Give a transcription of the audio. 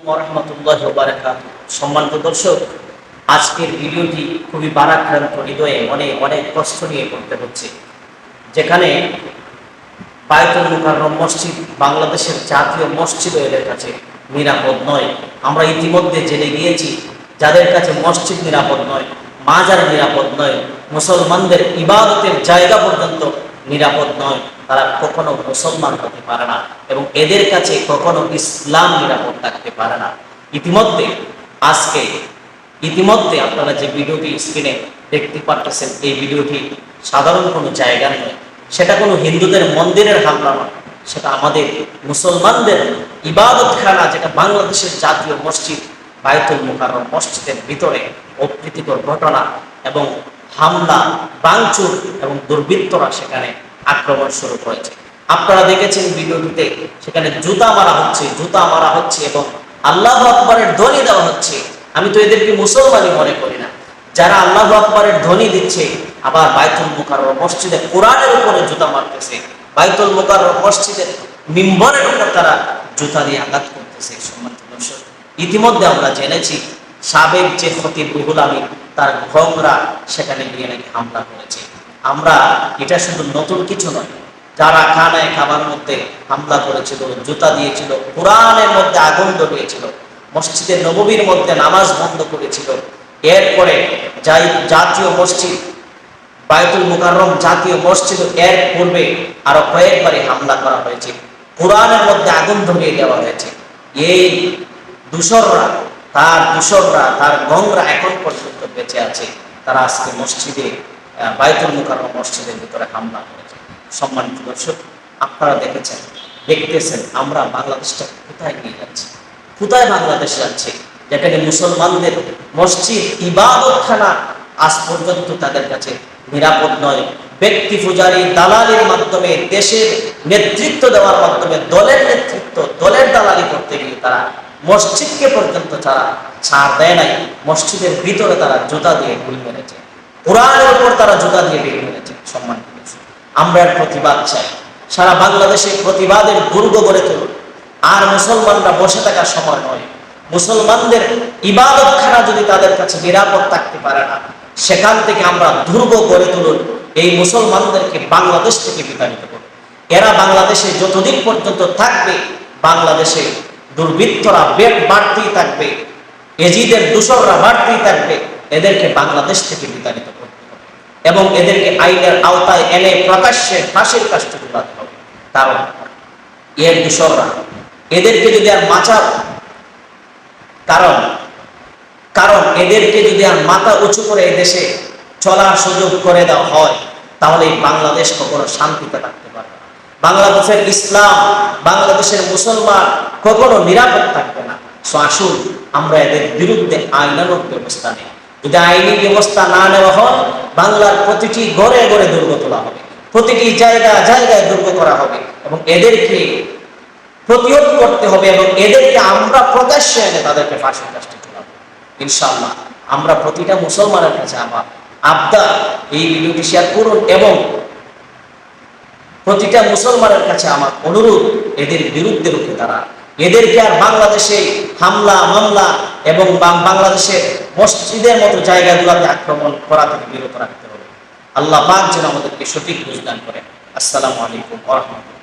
ওয়া রাহমাতুল্লাহি ওয়া বারাকাতুহু। সম্মানিত দর্শক, আজকের ভিডিওটি খুবই ভারাক্রান্ত হৃদয়ে অনেক অনেক কষ্ট নিয়ে করতে হচ্ছে। যেখানে বায়তুল মুকাররম মসজিদ বাংলাদেশের জাতীয় মসজিদ এদের কাছে নিরাপদ নয়। আমরা ইতিমধ্যে জেনে গিয়েছি যাদের কাছে মসজিদ নিরাপদ নয়, মাজার নিরাপদ নয়, মুসলমানদের ইবাদতের জায়গা পর্যন্ত নিরাপদ নয়, তারা কখনো মুসলমান হতে পারে না এবং এদের কাছে কখনো ইসলাম নিরাপদ থাকতে পারে না। ইতিমধ্যে আপনারা যে ভিডিওটি স্ক্রিনে দেখতে পাচ্ছেন, এই ভিডিওটি সাধারণ কোনো জায়গা নয়, সেটা কোনো হিন্দুদের মন্দিরের হামলা নয়, সেটা আমাদের মুসলমানদের ইবাদতখানা, যেটা বাংলাদেশের জাতীয় মসজিদ বায়তুল মুকাররম মসজিদের ভিতরে অপ্রীতিকর ঘটনা এবং হামলা, ভাঙচুর এবং দুর্বৃত্তরা সেখানে আক্রমণ শুরু করেছে। আপনারা দেখেছেন ভিডিওটিতে, সেখানে জুতা মারা হচ্ছে এবং আল্লাহু আকবারের ধ্বনি দেওয়া হচ্ছে। আমি তো এদেরকে মুসলমানই মনে করি না, যারা আল্লাহু আকবারের ধ্বনি দিচ্ছে আবার বায়তুল মুকাররম মসজিদে কোরআনের উপরে জুতা মারতেছে, বায়তুল মুকাররম মসজিদের মিম্বরের উপর তারা জুতা দিয়ে আঘাত করতেছে। সম্মানিত দর্শক, ইতিমধ্যে আমরা জেনেছি সাবেক যে খতিব রুহুল আমিন তার ভংরা সেখানে গিয়ে নাকি হামলা করেছে। আমরা এটা শুধু নতুন কিছু নয়, যারা খানায় খাবার মধ্যে হামলা করেছিল, জুতা দিয়েছিল, কোরআনের মধ্যে আগুন ধরিয়েছিল, মসজিদে নববীর মধ্যে নামাজ বন্ধ করেছিল, এরপরে জাতীয় মসজিদ বায়তুল মুকাররম জাতীয় মসজিদ এর পূর্বে আরো কয়েকবারই হামলা করা হয়েছে, কোরআনের মধ্যে আগুন ধরিয়ে দেওয়া হয়েছে। এই দূষররা তার গংরা এখন পর্যন্ত বেঁচে আছে। তারা আজকে মসজিদে বায়তুল মুকাররম মসজিদের ভিতরে হামলা করেছে। সম্মানিত দর্শক, আপনারা দেখতেছেন আমরা বাংলাদেশটা কোথায় নিয়ে যাচ্ছি, কোথায় বাংলাদেশ যাচ্ছে, যেখানে মুসলমানদের মসজিদ ইবাদতখানা আজ পর্যন্ত তাদের কাছে নিরাপদ নয়। ব্যক্তি পূজারী দালালির মাধ্যমে, দেশের নেতৃত্ব দেওয়ার মাধ্যমে, দলের দালালি করতে গিয়ে তারা মসজিদকে পর্যন্ত তারা ছাড় দেয় নাই। মসজিদের ভিতরে তারা জুতা দিয়ে ঢুল মেরেছে, কোরআনের উপর তারা জুতা দিয়ে ঢুল মেরেছে। সম্মানিত দর্শক, আমরা প্রতিবাদ চাই, সারা বাংলাদেশে প্রতিবাদের দুর্গ গড়ে তুলুন। আর মুসলমানরা বসে থাকার সময় নয়। মুসলমানদের ইবাদতখানা যদি তাদের কাছে নিরাপদ থাকতে পারে না, সেখান থেকে আমরা দুর্গ গড়ে তুলুন। এই মুসলমানদেরকে বাংলাদেশ থেকে বিতাড়িত করুন। এরা বাংলাদেশে যতদিন পর্যন্ত থাকবে, বাংলাদেশে দুর্বৃত্তরা বাড়তেই থাকবে, এজিদের দূষররা বাড়তেই থাকবে। এদেরকে বাংলাদেশ থেকে বিতাড়িত করতে হবে এবং এদেরকে আইনের আওতায় এনে প্রকাশ্যে ফাঁসির কাস্টে ঝুলাতে হবে। কারণ এর দূষররা এদেরকে যদি আর কারণ এদেরকে যদি আর মাথা উঁচু করে এদেশে চলার সুযোগ করে দেওয়া হয়, তাহলে বাংলাদেশ কখনো শান্তিতে থাকতে পারবে না। বাংলাদেশের ইসলাম, বাংলাদেশের মুসলমান কখনো নিরাপদ থাকবে না। আসুন আমরা এদের বিরুদ্ধে আইনানুগ ব্যবস্থা নেই। যদি আইনি ব্যবস্থা না নেওয়া হয়, বাংলার প্রতিটি ঘরে ঘরে দুর্গ তোলা হবে, প্রতিটি জায়গায় দুর্গ করা হবে এবং এদেরকে প্রতিরোধ করতে হবে এবং এদেরকে আমরা প্রকাশ্যে এনে তাদেরকে ফাঁসির কাস্টে ঝুলাবো। ইনশাআল্লাহ আমরা প্রতিটা মুসলমানের কাছে আমার আবদার, এই ভিডিওটি শেয়ার করুন এবং প্রতিটা মুসলমানের কাছে আমার অনুরোধ, এদের বিরুদ্ধে রুখে দাঁড়ান। এদেরকে আর বাংলাদেশে হামলা মামলা এবং বাংলাদেশের মসজিদের মতো জায়গাগুলোতে আক্রমণ করা থেকে বিরত রাখতে হবে। আল্লাহ পাক যেন আমাদেরকে সঠিক বুঝদান করেন। আসসালামু আলাইকুম ওয়া রাহমাতুল্লাহ।